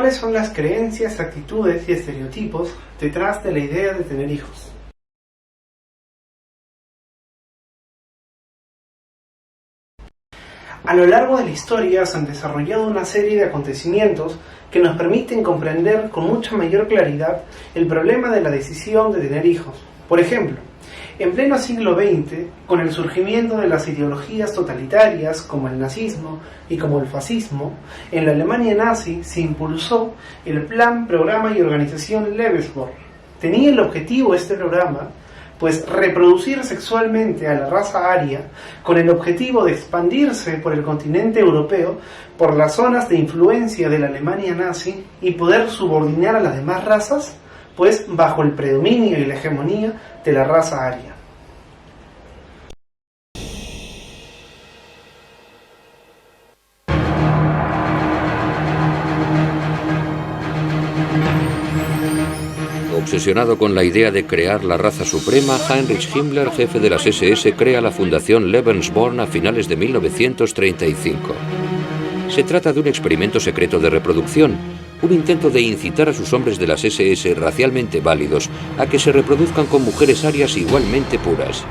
¿Cuáles son las creencias, actitudes y estereotipos detrás de la idea de tener hijos? A lo largo de la historia se han desarrollado una serie de acontecimientos que nos permiten comprender con mucha mayor claridad el problema de la decisión de tener hijos. Por ejemplo, en pleno siglo XX, con el surgimiento de las ideologías totalitarias como el nazismo y como el fascismo, en la Alemania nazi se impulsó el Plan, Programa y Organización Lebensborn. Tenía el objetivo este programa, pues reproducir sexualmente a la raza aria con el objetivo de expandirse por el continente europeo, por las zonas de influencia de la Alemania nazi y poder subordinar a las demás razas, pues bajo el predominio y la hegemonía de la raza aria. Obsesionado con la idea de crear la raza suprema, Heinrich Himmler, jefe de las SS, crea la Fundación Lebensborn a finales de 1935. Se trata de un experimento secreto de reproducción, un intento de incitar a sus hombres de las SS racialmente válidos a que se reproduzcan con mujeres arias igualmente puras.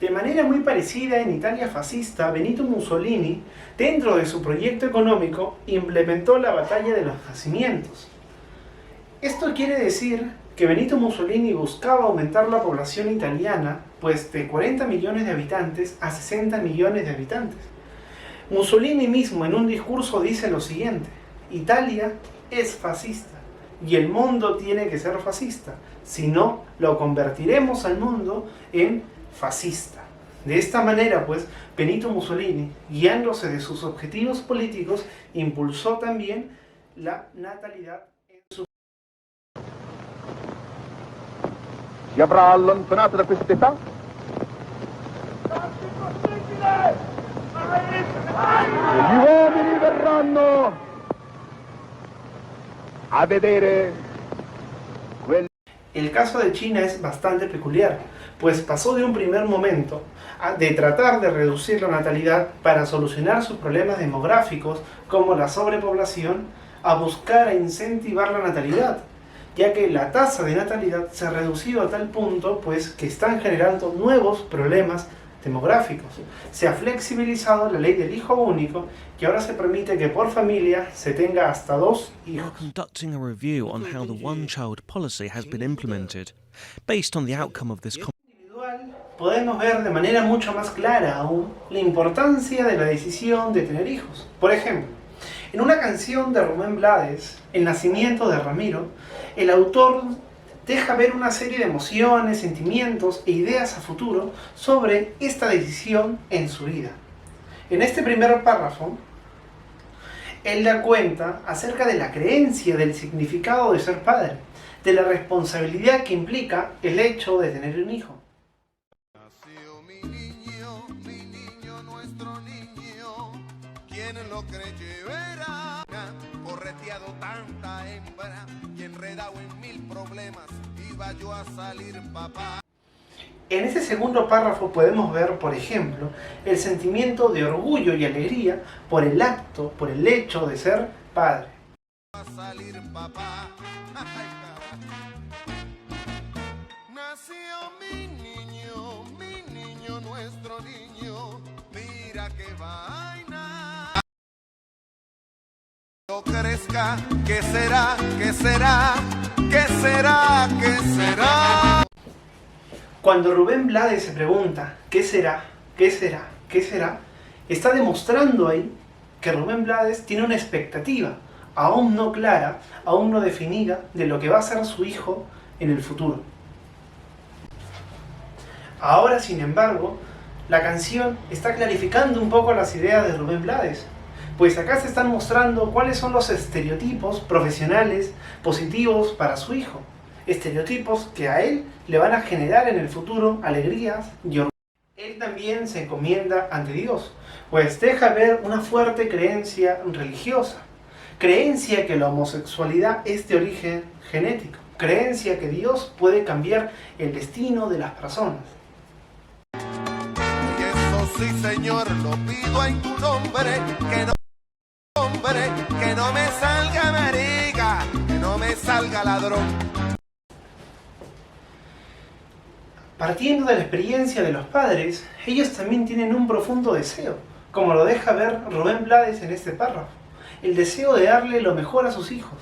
De manera muy parecida, en Italia fascista, Benito Mussolini, dentro de su proyecto económico, implementó la batalla de los nacimientos. Esto quiere decir que Benito Mussolini buscaba aumentar la población italiana, pues de 40 millones de habitantes a 60 millones de habitantes. Mussolini mismo en un discurso dice lo siguiente: Italia es fascista y el mundo tiene que ser fascista, si no lo convertiremos al mundo en fascista. De esta manera, pues, Benito Mussolini, guiándose de sus objetivos políticos, impulsó también la natalidad en su... Si avrà allontanato da quest'età? Gli uomini verranno a vedere. El caso de China es bastante peculiar, pues pasó de un primer momento de tratar de reducir la natalidad para solucionar sus problemas demográficos, como la sobrepoblación, a buscar incentivar la natalidad, ya que la tasa de natalidad se ha reducido a tal punto, pues, que están generando nuevos problemas demográficos. Se ha flexibilizado la ley del hijo único y ahora se permite que por familia se tenga hasta 2 hijos. Conducting a review on how the one-child policy has been implemented. Based on the outcome of this podemos ver de manera mucho más clara aún la importancia de la decisión de tener hijos. Por ejemplo, en una canción de Rubén Blades, El nacimiento de Ramiro, el autor deja ver una serie de emociones, sentimientos e ideas a futuro sobre esta decisión en su vida. En este primer párrafo, él da cuenta acerca de la creencia del significado de ser padre, de la responsabilidad que implica el hecho de tener un hijo. Nació mi niño, nuestro niño, quien lo creyó verá, correteado tanta hembra y enredado en 1000 problemas, iba yo a salir papá. En ese segundo párrafo podemos ver, por ejemplo, el sentimiento de orgullo y alegría por el acto, por el hecho de ser padre. Va a salir papá. Nació mi niño, nuestro niño, mira qué vaina. Cuando crezca, ¿qué será? ¿Qué será? ¿Qué será? ¿Qué será? Cuando Rubén Blades se pregunta ¿qué será? ¿Qué será? ¿Qué será? Está demostrando ahí que Rubén Blades tiene una expectativa aún no clara, aún no definida, de lo que va a ser su hijo en el futuro. Ahora, sin embargo, la canción está clarificando un poco las ideas de Rubén Blades, pues acá se están mostrando cuáles son los estereotipos profesionales positivos para su hijo. Estereotipos que a él le van a generar en el futuro alegrías y orgullo. Él también se encomienda ante Dios, pues deja ver una fuerte creencia religiosa, creencia que la homosexualidad es de origen genético, creencia que Dios puede cambiar el destino de las personas. Y esos sí señor, lo pido en tu nombre, que no me salga marica, que no me salga ladrón. Partiendo de la experiencia de los padres, ellos también tienen un profundo deseo, como lo deja ver Rubén Blades en este párrafo. El deseo de darle lo mejor a sus hijos,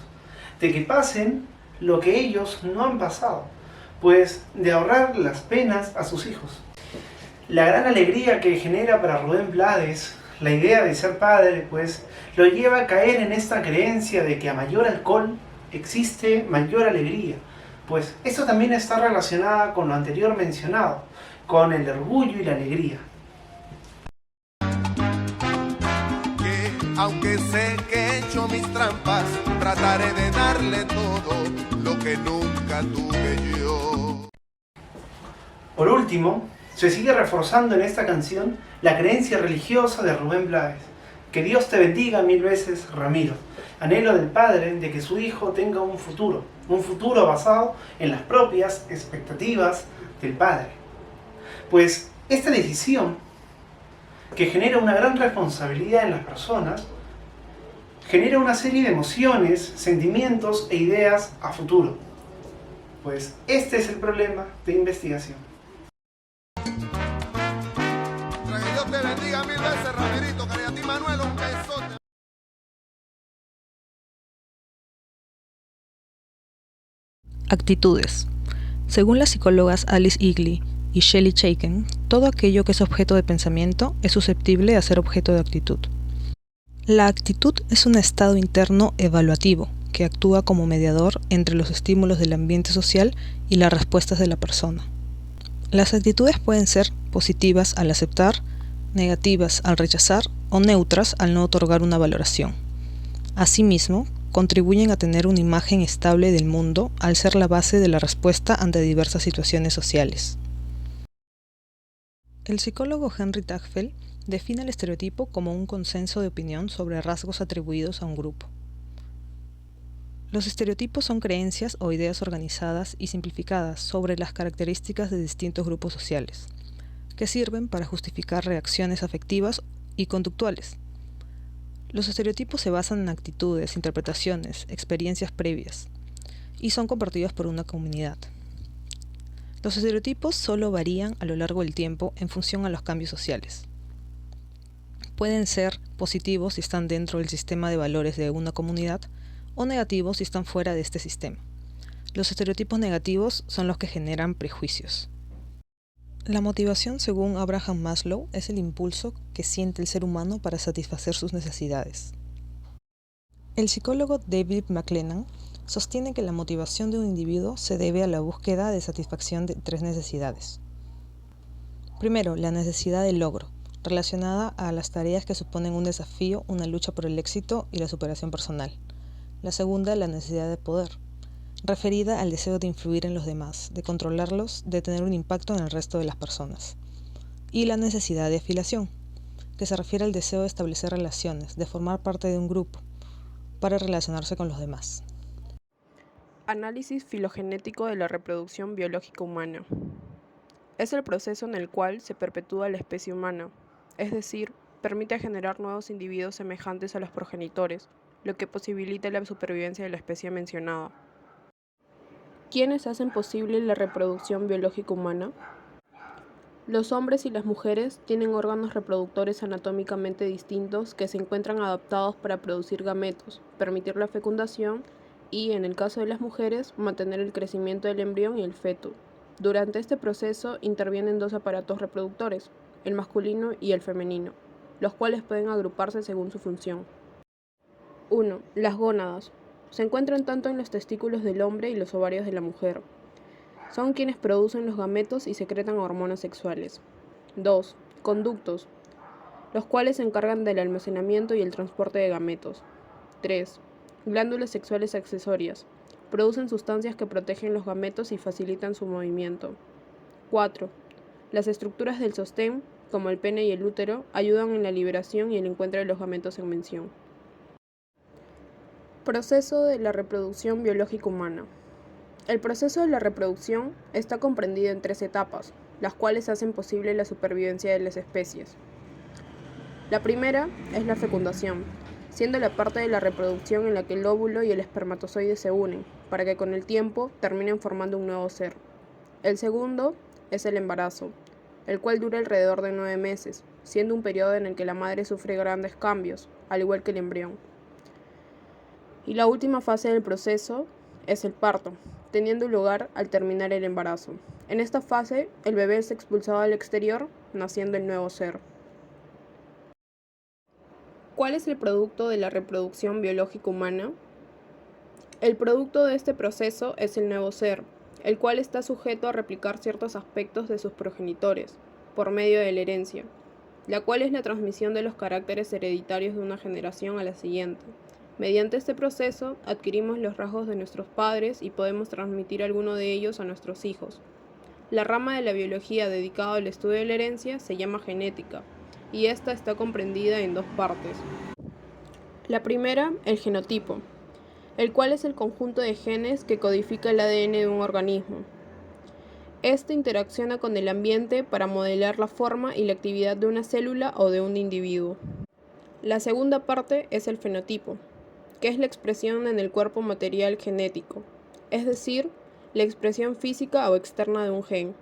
de que pasen lo que ellos no han pasado, pues de ahorrar las penas a sus hijos. La gran alegría que genera para Rubén Blades la idea de ser padre, pues lo lleva a caer en esta creencia de que a mayor alcohol existe mayor alegría, pues esto también está relacionado con lo anterior mencionado, con el orgullo y la alegría. Aunque sé que he hecho mis trampas, trataré de darle todo lo que nunca tuve yo. Por último, se sigue reforzando en esta canción la creencia religiosa de Rubén Blades. Que Dios te bendiga 1000 veces, Ramiro. Anhelo del padre de que su hijo tenga un futuro basado en las propias expectativas del padre. Pues esta decisión, que genera una gran responsabilidad en las personas, genera una serie de emociones, sentimientos e ideas a futuro. Pues este es el problema de investigación. Que Dios te bendiga 1000 veces, Ramirito, que a ti, Manuel, un besote. Actitudes. Según las psicólogas Alice Eagly y Shelley Chaiken, todo aquello que es objeto de pensamiento es susceptible a ser objeto de actitud. La actitud es un estado interno evaluativo que actúa como mediador entre los estímulos del ambiente social y las respuestas de la persona. Las actitudes pueden ser positivas al aceptar, negativas al rechazar o neutras al no otorgar una valoración. Asimismo, contribuyen a tener una imagen estable del mundo al ser la base de la respuesta ante diversas situaciones sociales. El psicólogo Henry Tagfeld define el estereotipo como un consenso de opinión sobre rasgos atribuidos a un grupo. Los estereotipos son creencias o ideas organizadas y simplificadas sobre las características de distintos grupos sociales, que sirven para justificar reacciones afectivas y conductuales. Los estereotipos se basan en actitudes, interpretaciones, experiencias previas, y son compartidos por una comunidad. Los estereotipos solo varían a lo largo del tiempo en función a los cambios sociales. Pueden ser positivos si están dentro del sistema de valores de una comunidad o negativos si están fuera de este sistema. Los estereotipos negativos son los que generan prejuicios. La motivación, según Abraham Maslow, es el impulso que siente el ser humano para satisfacer sus necesidades. El psicólogo David McLennan sostiene que la motivación de un individuo se debe a la búsqueda de satisfacción de 3 necesidades. Primero, la necesidad de logro, relacionada a las tareas que suponen un desafío, una lucha por el éxito y la superación personal. La segunda, la necesidad de poder, referida al deseo de influir en los demás, de controlarlos, de tener un impacto en el resto de las personas. Y la necesidad de afiliación, que se refiere al deseo de establecer relaciones, de formar parte de un grupo, para relacionarse con los demás. Análisis filogenético de la reproducción biológica humana. Es el proceso en el cual se perpetúa la especie humana, es decir, permite generar nuevos individuos semejantes a los progenitores, lo que posibilita la supervivencia de la especie mencionada. ¿Quiénes hacen posible la reproducción biológica humana? Los hombres y las mujeres tienen órganos reproductores anatómicamente distintos que se encuentran adaptados para producir gametos, permitir la fecundación y, en el caso de las mujeres, mantener el crecimiento del embrión y el feto. Durante este proceso intervienen 2 aparatos reproductores, el masculino y el femenino, los cuales pueden agruparse según su función. 1. Las gónadas. Se encuentran tanto en los testículos del hombre y los ovarios de la mujer. Son quienes producen los gametos y secretan hormonas sexuales. 2. Conductos, los cuales se encargan del almacenamiento y el transporte de gametos. 3. Glándulas sexuales accesorias. Producen sustancias que protegen los gametos y facilitan su movimiento. 4. Las estructuras del sostén, como el pene y el útero, ayudan en la liberación y el encuentro de los gametos en mención. Proceso de la reproducción biológica humana. El proceso de la reproducción está comprendido en 3 etapas, las cuales hacen posible la supervivencia de las especies. La primera es la fecundación, siendo la parte de la reproducción en la que el óvulo y el espermatozoide se unen, para que con el tiempo terminen formando un nuevo ser. El segundo es el embarazo, el cual dura alrededor de 9 meses, siendo un periodo en el que la madre sufre grandes cambios, al igual que el embrión. Y la última fase del proceso es el parto, teniendo lugar al terminar el embarazo. En esta fase, el bebé es expulsado al exterior, naciendo el nuevo ser. ¿Cuál es el producto de la reproducción biológica humana? El producto de este proceso es el nuevo ser, el cual está sujeto a replicar ciertos aspectos de sus progenitores, por medio de la herencia, la cual es la transmisión de los caracteres hereditarios de una generación a la siguiente. Mediante este proceso, adquirimos los rasgos de nuestros padres y podemos transmitir alguno de ellos a nuestros hijos. La rama de la biología dedicada al estudio de la herencia se llama genética, y esta está comprendida en dos partes. La primera, el genotipo, el cual es el conjunto de genes que codifica el ADN de un organismo. Este interacciona con el ambiente para modelar la forma y la actividad de una célula o de un individuo. La segunda parte es el fenotipo, que es la expresión en el cuerpo material genético, es decir, la expresión física o externa de un gen.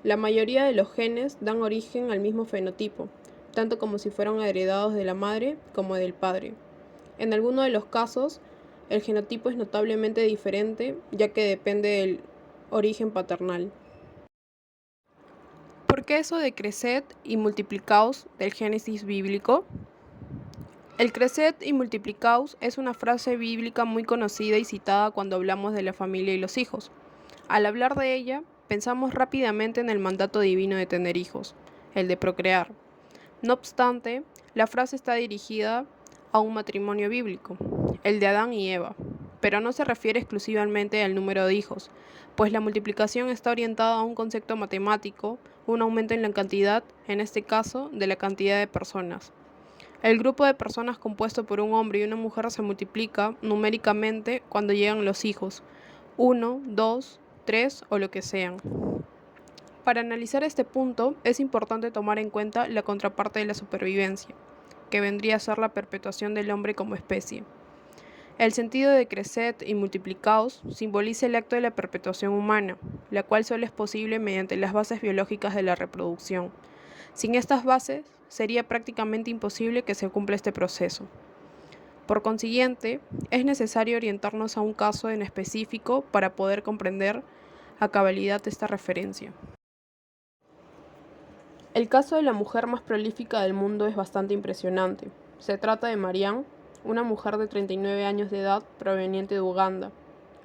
La mayoría de los genes dan origen al mismo fenotipo, tanto como si fueran heredados de la madre como del padre. En algunos de los casos, el genotipo es notablemente diferente, ya que depende del origen paternal. ¿Por qué eso de creced y multiplicaos del Génesis bíblico? El creced y multiplicaos es una frase bíblica muy conocida y citada cuando hablamos de la familia y los hijos. Al hablar de ella, pensamos rápidamente en el mandato divino de tener hijos, el de procrear. No obstante, la frase está dirigida a un matrimonio bíblico, el de Adán y Eva, pero no se refiere exclusivamente al número de hijos, pues la multiplicación está orientada a un concepto matemático, un aumento en la cantidad, en este caso, de la cantidad de personas. El grupo de personas compuesto por un hombre y una mujer se multiplica numéricamente cuando llegan los hijos, 1, 2, 3 o lo que sean. Para analizar este punto, es importante tomar en cuenta la contraparte de la supervivencia, que vendría a ser la perpetuación del hombre como especie. El sentido de creced y multiplicaos simboliza el acto de la perpetuación humana, la cual solo es posible mediante las bases biológicas de la reproducción. Sin estas bases, sería prácticamente imposible que se cumpla este proceso. Por consiguiente, es necesario orientarnos a un caso en específico para poder comprender a cabalidad esta referencia. El caso de la mujer más prolífica del mundo es bastante impresionante. Se trata de Marianne, una mujer de 39 años de edad proveniente de Uganda,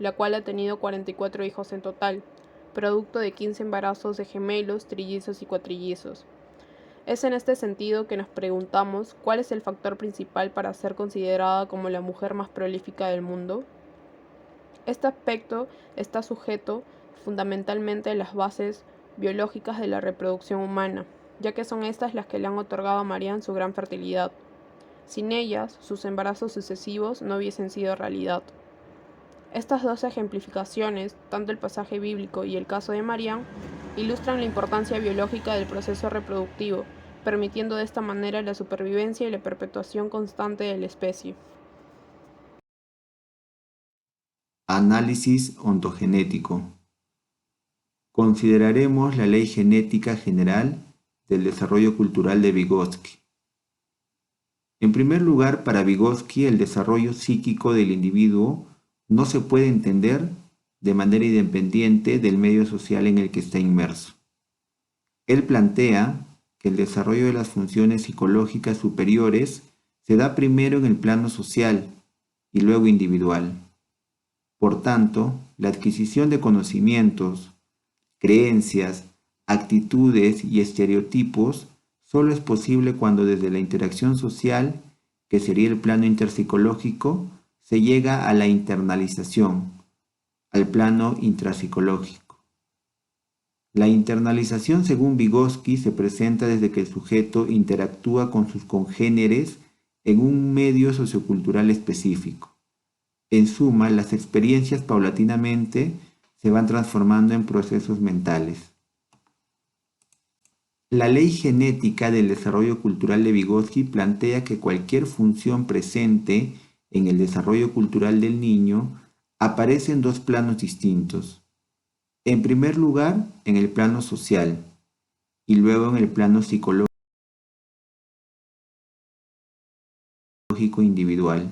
la cual ha tenido 44 hijos en total, producto de 15 embarazos de gemelos, trillizos y cuatrillizos. Es en este sentido que nos preguntamos cuál es el factor principal para ser considerada como la mujer más prolífica del mundo. Este aspecto está sujeto fundamentalmente a las bases biológicas de la reproducción humana, ya que son estas las que le han otorgado a Marianne su gran fertilidad. Sin ellas, sus embarazos sucesivos no hubiesen sido realidad. Estas dos ejemplificaciones, tanto el pasaje bíblico y el caso de Marianne, ilustran la importancia biológica del proceso reproductivo, permitiendo de esta manera la supervivencia y la perpetuación constante de la especie. Análisis ontogenético. Consideraremos la ley genética general del desarrollo cultural de Vygotsky. En primer lugar, para Vygotsky, el desarrollo psíquico del individuo no se puede entender de manera independiente del medio social en el que está inmerso. Él plantea que el desarrollo de las funciones psicológicas superiores se da primero en el plano social y luego individual. Por tanto, la adquisición de conocimientos, creencias, actitudes y estereotipos solo es posible cuando desde la interacción social, que sería el plano interpsicológico, se llega a la internalización, al plano intrapsicológico. La internalización, según Vygotsky, se presenta desde que el sujeto interactúa con sus congéneres en un medio sociocultural específico. En suma, las experiencias paulatinamente se van transformando en procesos mentales. La ley genética del desarrollo cultural de Vygotsky plantea que cualquier función presente en el desarrollo cultural del niño aparece en dos planos distintos. En primer lugar, en el plano social y luego en el plano psicológico individual.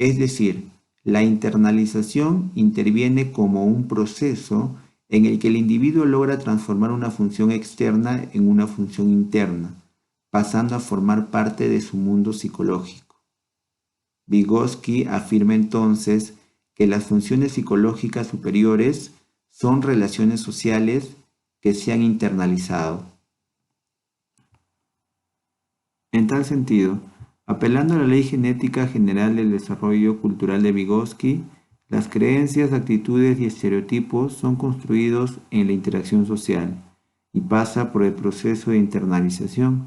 Es decir, la internalización interviene como un proceso en el que el individuo logra transformar una función externa en una función interna, pasando a formar parte de su mundo psicológico. Vygotsky afirma entonces que las funciones psicológicas superiores son relaciones sociales que se han internalizado. En tal sentido, apelando a la ley genética general del desarrollo cultural de Vygotsky, las creencias, actitudes y estereotipos son construidos en la interacción social y pasa por el proceso de internalización.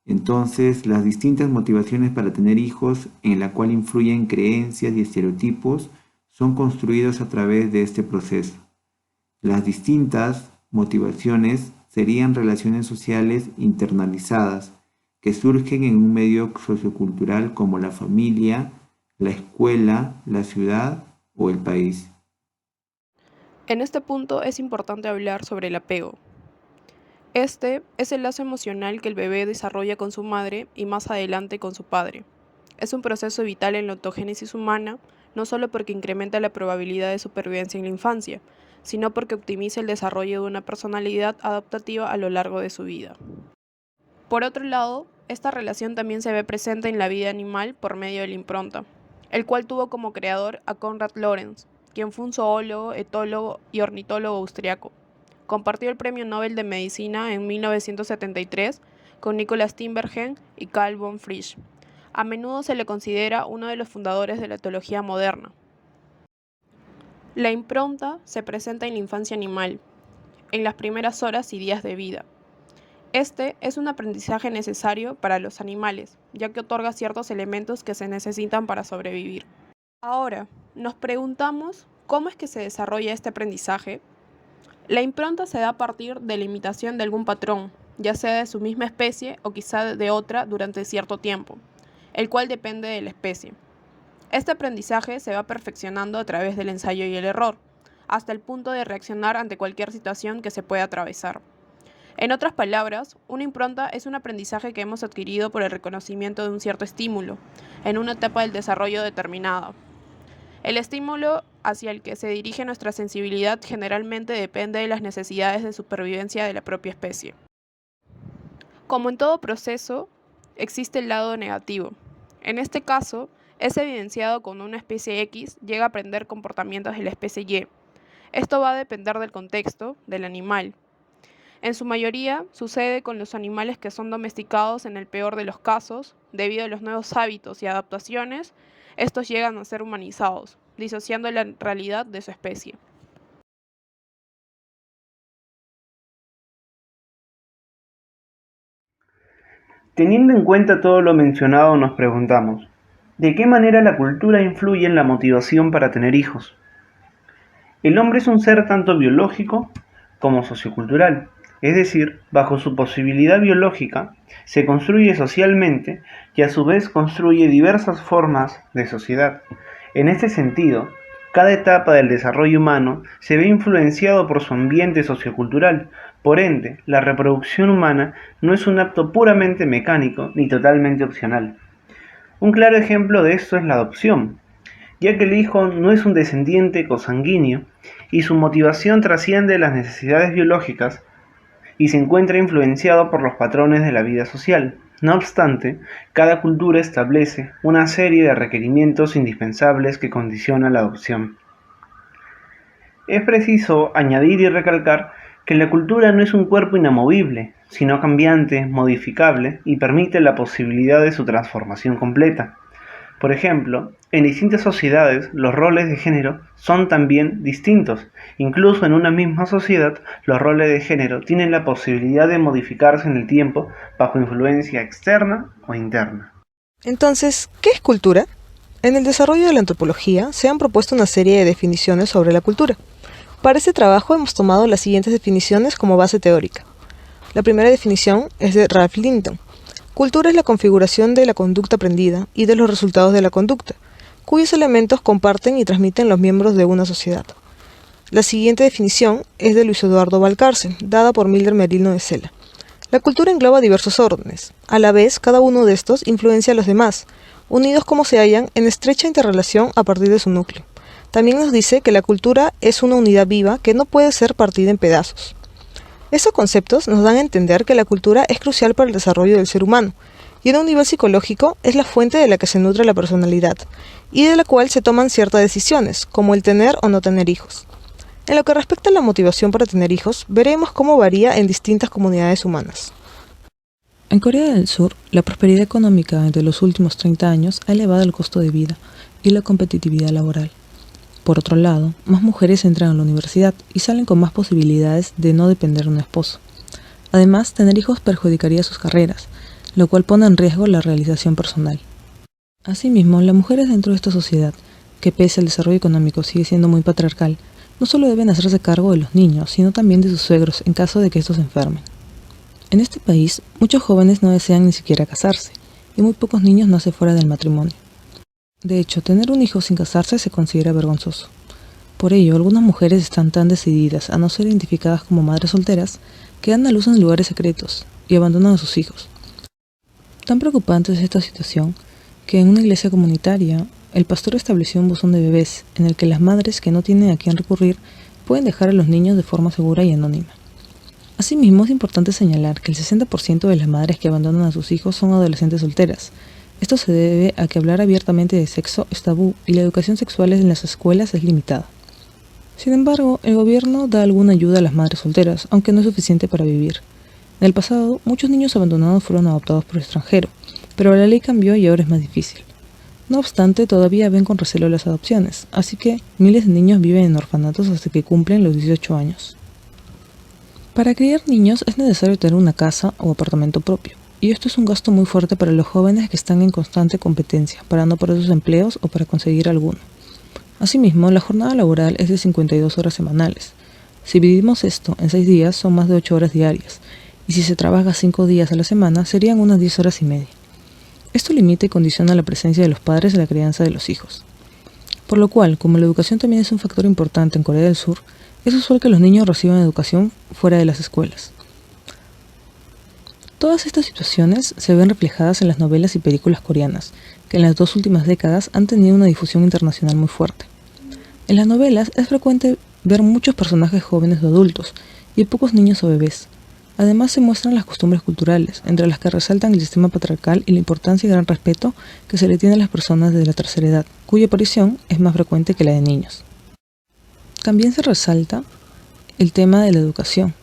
Entonces, las distintas motivaciones para tener hijos, en la cual influyen creencias y estereotipos, son construidos a través de este proceso. Las distintas motivaciones serían relaciones sociales internalizadas, que surgen en un medio sociocultural como la familia, la escuela, la ciudad o el país. En este punto es importante hablar sobre el apego. Este es el lazo emocional que el bebé desarrolla con su madre y más adelante con su padre. Es un proceso vital en la ontogénesis humana, no solo porque incrementa la probabilidad de supervivencia en la infancia, sino porque optimiza el desarrollo de una personalidad adaptativa a lo largo de su vida. Por otro lado, esta relación también se ve presente en la vida animal por medio de la impronta, el cual tuvo como creador a Konrad Lorenz, quien fue un zoólogo, etólogo y ornitólogo austriaco. Compartió el Premio Nobel de Medicina en 1973 con Nicolas Tinbergen y Carl von Frisch. A menudo se le considera uno de los fundadores de la etología moderna. La impronta se presenta en la infancia animal, en las primeras horas y días de vida. Este es un aprendizaje necesario para los animales, ya que otorga ciertos elementos que se necesitan para sobrevivir. Ahora, nos preguntamos cómo es que se desarrolla este aprendizaje. La impronta se da a partir de la imitación de algún patrón, ya sea de su misma especie o quizá de otra durante cierto tiempo, el cual depende de la especie. Este aprendizaje se va perfeccionando a través del ensayo y el error, hasta el punto de reaccionar ante cualquier situación que se pueda atravesar. En otras palabras, una impronta es un aprendizaje que hemos adquirido por el reconocimiento de un cierto estímulo, en una etapa del desarrollo determinada. El estímulo hacia el que se dirige nuestra sensibilidad generalmente depende de las necesidades de supervivencia de la propia especie. Como en todo proceso, existe el lado negativo. En este caso, es evidenciado cuando una especie X llega a aprender comportamientos de la especie Y. Esto va a depender del contexto, del animal. En su mayoría, sucede con los animales que son domesticados en el peor de los casos. Debido a los nuevos hábitos y adaptaciones, estos llegan a ser humanizados, disociando la realidad de su especie. Teniendo en cuenta todo lo mencionado, nos preguntamos, ¿de qué manera la cultura influye en la motivación para tener hijos? El hombre es un ser tanto biológico como sociocultural, es decir, bajo su posibilidad biológica, se construye socialmente y a su vez construye diversas formas de sociedad. En este sentido, cada etapa del desarrollo humano se ve influenciado por su ambiente sociocultural. Por ende, la reproducción humana no es un acto puramente mecánico ni totalmente opcional. Un claro ejemplo de esto es la adopción, ya que el hijo no es un descendiente consanguíneo y su motivación trasciende las necesidades biológicas y se encuentra influenciado por los patrones de la vida social. No obstante, cada cultura establece una serie de requerimientos indispensables que condicionan la adopción. Es preciso añadir y recalcar que la cultura no es un cuerpo inamovible, sino cambiante, modificable y permite la posibilidad de su transformación completa. Por ejemplo, en distintas sociedades los roles de género son también distintos. Incluso en una misma sociedad, los roles de género tienen la posibilidad de modificarse en el tiempo bajo influencia externa o interna. Entonces, ¿qué es cultura? En el desarrollo de la antropología se han propuesto una serie de definiciones sobre la cultura. Para este trabajo hemos tomado las siguientes definiciones como base teórica. La primera definición es de Ralph Linton. Cultura es la configuración de la conducta aprendida y de los resultados de la conducta, cuyos elementos comparten y transmiten los miembros de una sociedad. La siguiente definición es de Luis Eduardo Valcárcel, dada por Mildred Merino de Sela. La cultura engloba diversos órdenes. A la vez, cada uno de estos influencia a los demás, unidos como se hallan en estrecha interrelación a partir de su núcleo. También nos dice que la cultura es una unidad viva que no puede ser partida en pedazos. Estos conceptos nos dan a entender que la cultura es crucial para el desarrollo del ser humano, y en un nivel psicológico es la fuente de la que se nutre la personalidad, y de la cual se toman ciertas decisiones, como el tener o no tener hijos. En lo que respecta a la motivación para tener hijos, veremos cómo varía en distintas comunidades humanas. En Corea del Sur, la prosperidad económica de los últimos 30 años ha elevado el costo de vida y la competitividad laboral. Por otro lado, más mujeres entran a la universidad y salen con más posibilidades de no depender de un esposo. Además, tener hijos perjudicaría sus carreras, lo cual pone en riesgo la realización personal. Asimismo, las mujeres dentro de esta sociedad, que pese al desarrollo económico sigue siendo muy patriarcal, no solo deben hacerse cargo de los niños, sino también de sus suegros en caso de que estos se enfermen. En este país, muchos jóvenes no desean ni siquiera casarse, y muy pocos niños nacen fuera del matrimonio. De hecho, tener un hijo sin casarse se considera vergonzoso. Por ello, algunas mujeres están tan decididas a no ser identificadas como madres solteras que dan a luz en lugares secretos y abandonan a sus hijos. Tan preocupante es esta situación que en una iglesia comunitaria, el pastor estableció un buzón de bebés en el que las madres que no tienen a quién recurrir pueden dejar a los niños de forma segura y anónima. Asimismo, es importante señalar que el 60% de las madres que abandonan a sus hijos son adolescentes solteras. Esto se debe a que hablar abiertamente de sexo es tabú y la educación sexual en las escuelas es limitada. Sin embargo, el gobierno da alguna ayuda a las madres solteras, aunque no es suficiente para vivir. En el pasado, muchos niños abandonados fueron adoptados por el extranjero, pero la ley cambió y ahora es más difícil. No obstante, todavía ven con recelo las adopciones, así que miles de niños viven en orfanatos hasta que cumplen los 18 años. Para criar niños es necesario tener una casa o apartamento propio, y esto es un gasto muy fuerte para los jóvenes que están en constante competencia para no perder sus empleos o para conseguir alguno. Asimismo, la jornada laboral es de 52 horas semanales. Si dividimos esto en 6 días, son más de 8 horas diarias, y si se trabaja 5 días a la semana, serían unas 10 horas y media. Esto limita y condiciona la presencia de los padres en la crianza de los hijos. Por lo cual, como la educación también es un factor importante en Corea del Sur, es usual que los niños reciban educación fuera de las escuelas. Todas estas situaciones se ven reflejadas en las novelas y películas coreanas, que en las 2 últimas décadas han tenido una difusión internacional muy fuerte. En las novelas es frecuente ver muchos personajes jóvenes o adultos, y pocos niños o bebés. Además se muestran las costumbres culturales, entre las que resaltan el sistema patriarcal y la importancia y gran respeto que se le tiene a las personas de la tercera edad, cuya aparición es más frecuente que la de niños. También se resalta el tema de la educación,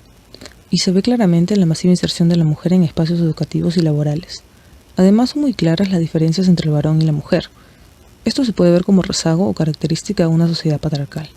y se ve claramente la masiva inserción de la mujer en espacios educativos y laborales. Además son muy claras las diferencias entre el varón y la mujer. Esto se puede ver como rezago o característica de una sociedad patriarcal.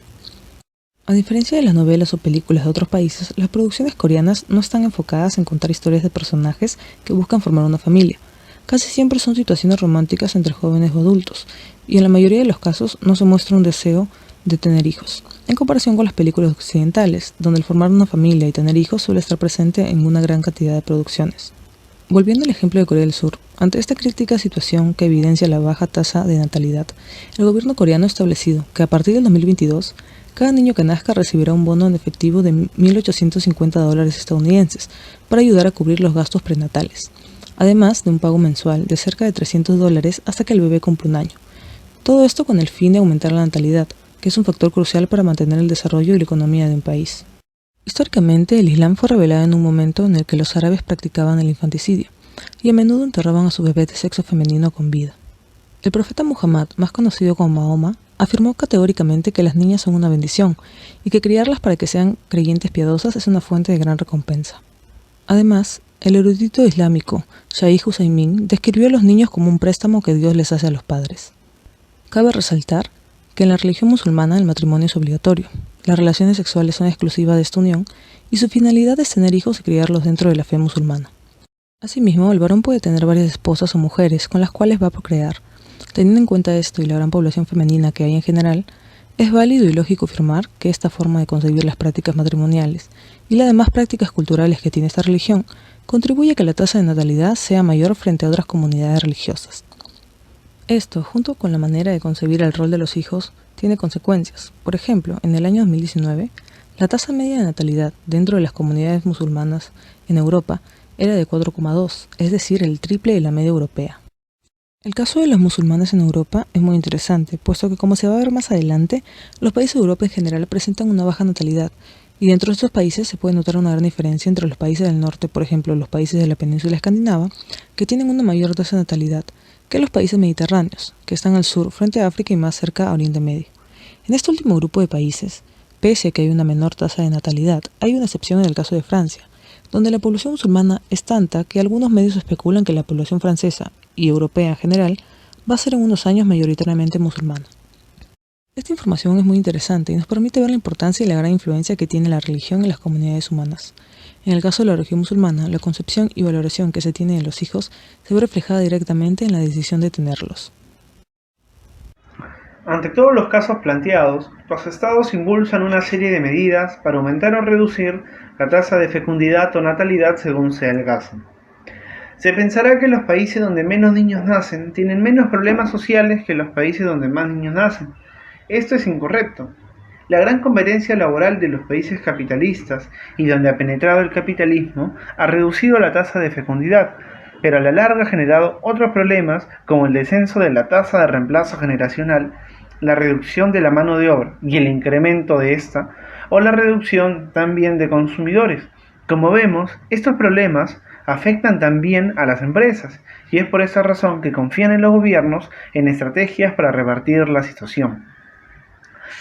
A diferencia de las novelas o películas de otros países, las producciones coreanas no están enfocadas en contar historias de personajes que buscan formar una familia. Casi siempre son situaciones románticas entre jóvenes o adultos, y en la mayoría de los casos no se muestra un deseo de tener hijos, en comparación con las películas occidentales, donde el formar una familia y tener hijos suele estar presente en una gran cantidad de producciones. Volviendo al ejemplo de Corea del Sur, ante esta crítica situación que evidencia la baja tasa de natalidad, el gobierno coreano ha establecido que a partir del 2022, cada niño que nazca recibirá un bono en efectivo de $1.850 estadounidenses para ayudar a cubrir los gastos prenatales, además de un pago mensual de cerca de $300 hasta que el bebé cumple un año. Todo esto con el fin de aumentar la natalidad, que es un factor crucial para mantener el desarrollo y la economía de un país. Históricamente, el Islam fue revelado en un momento en el que los árabes practicaban el infanticidio, y a menudo enterraban a sus bebés de sexo femenino con vida. El profeta Muhammad, más conocido como Mahoma, afirmó categóricamente que las niñas son una bendición, y que criarlas para que sean creyentes piadosas es una fuente de gran recompensa. Además, el erudito islámico Shaykh Husaymin describió a los niños como un préstamo que Dios les hace a los padres. Cabe resaltar que en la religión musulmana el matrimonio es obligatorio, las relaciones sexuales son exclusivas de esta unión y su finalidad es tener hijos y criarlos dentro de la fe musulmana. Asimismo, el varón puede tener varias esposas o mujeres con las cuales va a procrear. Teniendo en cuenta esto y la gran población femenina que hay en general, Es válido y lógico afirmar que esta forma de concebir las prácticas matrimoniales y las demás prácticas culturales que tiene esta religión contribuye a que la tasa de natalidad sea mayor frente a otras comunidades religiosas. Esto, junto con la manera de concebir el rol de los hijos, tiene consecuencias. Por ejemplo, en el año 2019, la tasa media de natalidad dentro de las comunidades musulmanas en Europa era de 4,2, es decir, el triple de la media europea. El caso de los musulmanes en Europa es muy interesante, puesto que, como se va a ver más adelante, los países de Europa en general presentan una baja natalidad, y dentro de estos países se puede notar una gran diferencia entre los países del norte, por ejemplo, los países de la península escandinava, que tienen una mayor tasa de natalidad, que los países mediterráneos, que están al sur, frente a África y más cerca a Oriente Medio. En este último grupo de países, pese a que hay una menor tasa de natalidad, hay una excepción en el caso de Francia, donde la población musulmana es tanta que algunos medios especulan que la población francesa y europea en general va a ser en unos años mayoritariamente musulmana. Esta información es muy interesante y nos permite ver la importancia y la gran influencia que tiene la religión en las comunidades humanas. En el caso de la religión musulmana, la concepción y valoración que se tiene de los hijos se ve reflejada directamente en la decisión de tenerlos. Ante todos los casos planteados, los estados impulsan una serie de medidas para aumentar o reducir la tasa de fecundidad o natalidad según sea el caso. Se pensará que los países donde menos niños nacen tienen menos problemas sociales que los países donde más niños nacen. Esto es incorrecto. La gran competencia laboral de los países capitalistas y donde ha penetrado el capitalismo ha reducido la tasa de fecundidad, pero a la larga ha generado otros problemas como el descenso de la tasa de reemplazo generacional, la reducción de la mano de obra y el incremento de esta, o la reducción también de consumidores. Como vemos, estos problemas afectan también a las empresas, y es por esa razón que confían en los gobiernos en estrategias para revertir la situación.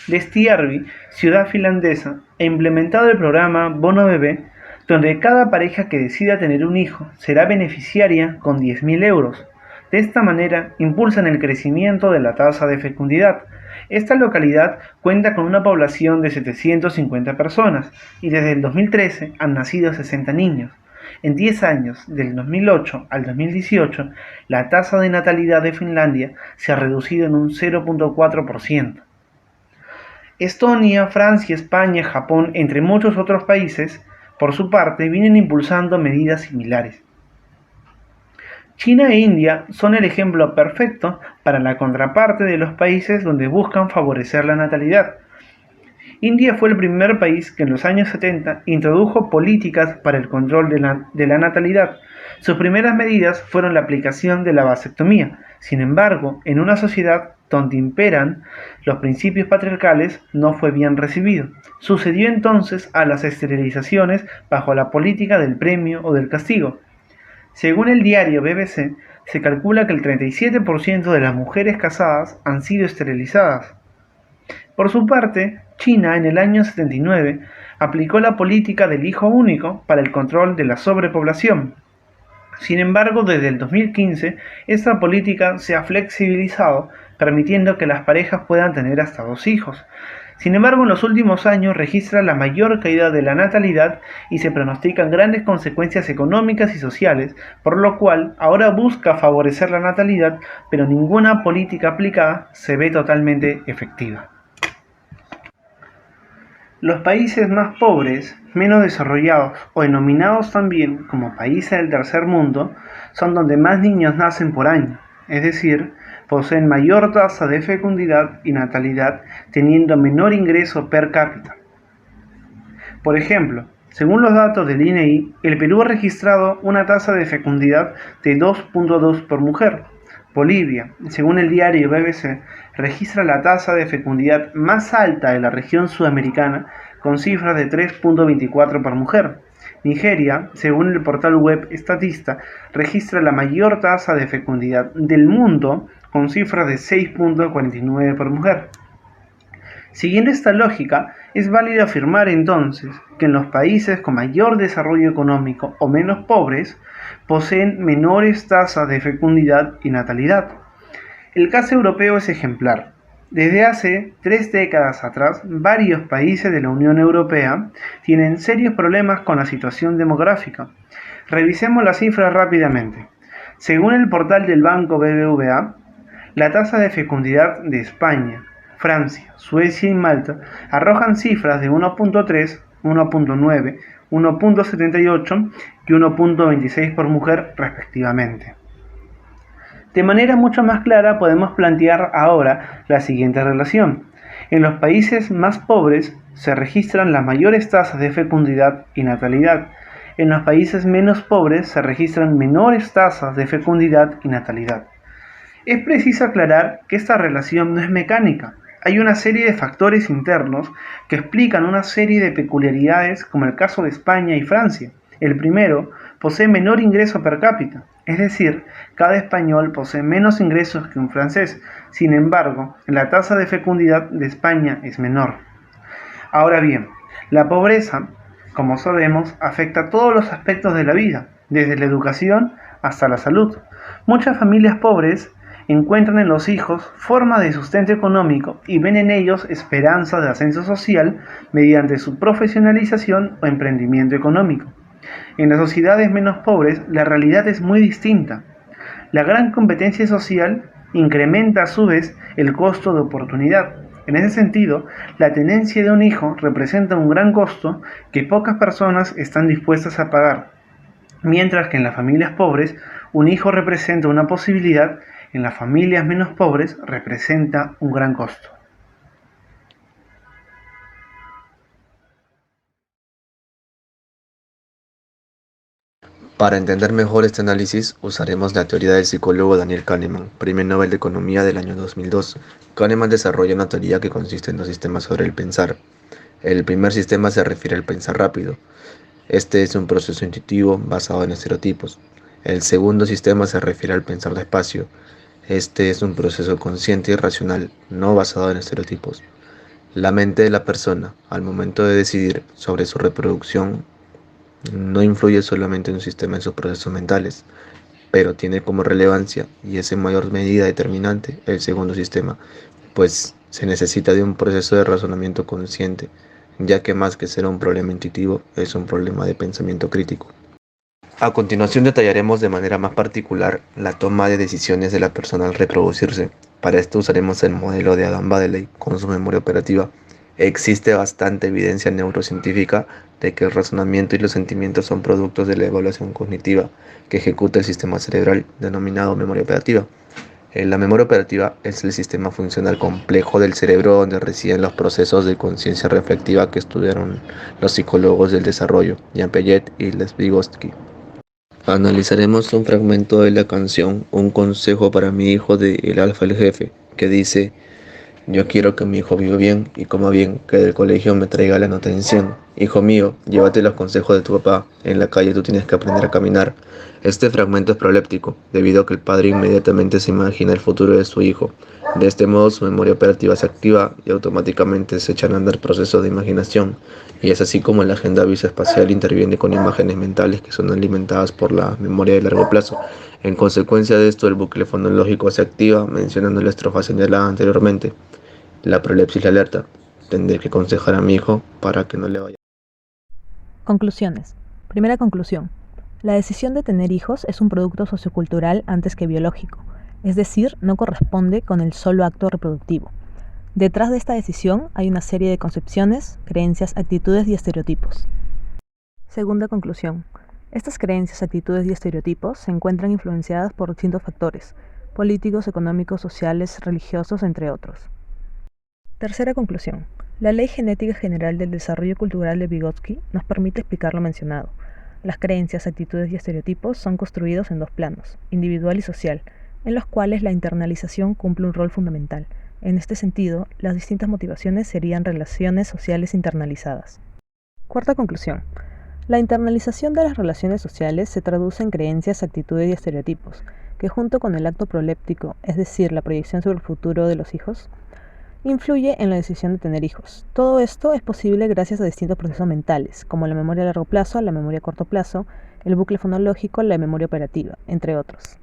Lestijärvi, ciudad finlandesa, ha implementado el programa Bono Bebé, donde cada pareja que decida tener un hijo será beneficiaria con 10.000 euros. De esta manera, impulsan el crecimiento de la tasa de fecundidad. Esta localidad cuenta con una población de 750 personas y desde el 2013 han nacido 60 niños. En 10 años, del 2008 al 2018, la tasa de natalidad de Finlandia se ha reducido en un 0,4%. Estonia, Francia, España, Japón, entre muchos otros países, por su parte, vienen impulsando medidas similares. China e India son el ejemplo perfecto para la contraparte de los países donde buscan favorecer la natalidad. India fue el primer país que en los años 70 introdujo políticas para el control de la natalidad. Sus primeras medidas fueron la aplicación de la vasectomía. Sin embargo, en una sociedad donde imperan los principios patriarcales, no fue bien recibido. Sucedió entonces a las esterilizaciones bajo la política del premio o del castigo. Según el diario BBC, se calcula que el 37% de las mujeres casadas han sido esterilizadas. Por su parte, China en el año 79 aplicó la política del hijo único para el control de la sobrepoblación. Sin embargo, desde el 2015, esta política se ha flexibilizado, permitiendo que las parejas puedan tener hasta 2 hijos. Sin embargo, en los últimos años registra la mayor caída de la natalidad y se pronostican grandes consecuencias económicas y sociales, por lo cual ahora busca favorecer la natalidad, pero ninguna política aplicada se ve totalmente efectiva. Los países más pobres, menos desarrollados o denominados también como países del tercer mundo, son donde más niños nacen por año, es decir, poseen mayor tasa de fecundidad y natalidad, teniendo menor ingreso per cápita. Por ejemplo, según los datos del INEI, el Perú ha registrado una tasa de fecundidad de 2,2 por mujer. Bolivia, según el diario BBC, registra la tasa de fecundidad más alta de la región sudamericana, con cifras de 3,24 por mujer. Nigeria, según el portal web Statista, registra la mayor tasa de fecundidad del mundo, con cifras de 6,49 por mujer. Siguiendo esta lógica, es válido afirmar entonces que en los países con mayor desarrollo económico o menos pobres, poseen menores tasas de fecundidad y natalidad. El caso europeo es ejemplar. Desde hace 3 décadas atrás, varios países de la Unión Europea tienen serios problemas con la situación demográfica. Revisemos las cifras rápidamente. Según el portal del banco BBVA, la tasa de fecundidad de España, Francia, Suecia y Malta arrojan cifras de 1.3, 1.9, 1.78 y 1.26 por mujer respectivamente. De manera mucho más clara podemos plantear ahora la siguiente relación. En los países más pobres se registran las mayores tasas de fecundidad y natalidad. En los países menos pobres se registran menores tasas de fecundidad y natalidad. Es preciso aclarar que esta relación no es mecánica. Hay una serie de factores internos que explican una serie de peculiaridades, como el caso de España y Francia. El primero posee menor ingreso per cápita, es decir, cada español posee menos ingresos que un francés. Sin embargo, la tasa de fecundidad de España es menor. Ahora bien, la pobreza, como sabemos, afecta todos los aspectos de la vida, desde la educación hasta la salud. Muchas familias pobres encuentran en los hijos forma de sustento económico y ven en ellos esperanza de ascenso social mediante su profesionalización o emprendimiento económico. En las sociedades menos pobres, la realidad es muy distinta. La gran competencia social incrementa a su vez el costo de oportunidad. En ese sentido, la tenencia de un hijo representa un gran costo que pocas personas están dispuestas a pagar, mientras que en las familias pobres, un hijo representa una posibilidad, en las familias menos pobres representa un gran costo. Para entender mejor este análisis, usaremos la teoría del psicólogo Daniel Kahneman, Premio Nobel de Economía del año 2002. Kahneman desarrolla una teoría que consiste en dos sistemas sobre el pensar. El primer sistema se refiere al pensar rápido. Este es un proceso intuitivo basado en estereotipos. El segundo sistema se refiere al pensar despacio. Este es un proceso consciente y racional, no basado en estereotipos. La mente de la persona, al momento de decidir sobre su reproducción, no influye solamente en un sistema de sus procesos mentales, pero tiene como relevancia, y es en mayor medida determinante, el segundo sistema, pues se necesita de un proceso de razonamiento consciente, ya que más que ser un problema intuitivo, es un problema de pensamiento crítico. A continuación detallaremos de manera más particular la toma de decisiones de la persona al reproducirse. Para esto usaremos el modelo de Adam Baddeley con su memoria operativa. Existe bastante evidencia neurocientífica de que el razonamiento y los sentimientos son productos de la evaluación cognitiva que ejecuta el sistema cerebral denominado memoria operativa. La memoria operativa es el sistema funcional complejo del cerebro donde residen los procesos de conciencia reflexiva que estudiaron los psicólogos del desarrollo, Jan Piaget y Les Vygotsky. Analizaremos un fragmento de la canción Un consejo para mi hijo de El Alfa el Jefe, que dice: yo quiero que mi hijo viva bien y coma bien, que del colegio me traiga la nota en 100. Hijo mío, llévate los consejos de tu papá. En la calle tú tienes que aprender a caminar. Este fragmento es proléptico, debido a que el padre inmediatamente se imagina el futuro de su hijo. De este modo su memoria operativa se activa y automáticamente se echan a andar procesos de imaginación. Y es así como la agenda visoespacial interviene con imágenes mentales que son alimentadas por la memoria de largo plazo. En consecuencia de esto, el bucle fonológico se activa, mencionando la estrofa señalada anteriormente. La prolepsis la alerta. Tendré que aconsejar a mi hijo para que no le vaya. Conclusiones. Primera conclusión. La decisión de tener hijos es un producto sociocultural antes que biológico, es decir, no corresponde con el solo acto reproductivo. Detrás de esta decisión hay una serie de concepciones, creencias, actitudes y estereotipos. Segunda conclusión. Estas creencias, actitudes y estereotipos se encuentran influenciadas por distintos factores, políticos, económicos, sociales, religiosos, entre otros. Tercera conclusión. La Ley Genética General del Desarrollo Cultural de Vygotsky nos permite explicar lo mencionado. Las creencias, actitudes y estereotipos son construidos en dos planos, individual y social, en los cuales la internalización cumple un rol fundamental. En este sentido, las distintas motivaciones serían relaciones sociales internalizadas. Cuarta conclusión. La internalización de las relaciones sociales se traduce en creencias, actitudes y estereotipos, que junto con el acto proléptico, es decir, la proyección sobre el futuro de los hijos, influye en la decisión de tener hijos. Todo esto es posible gracias a distintos procesos mentales, como la memoria a largo plazo, la memoria a corto plazo, el bucle fonológico, la memoria operativa, entre otros.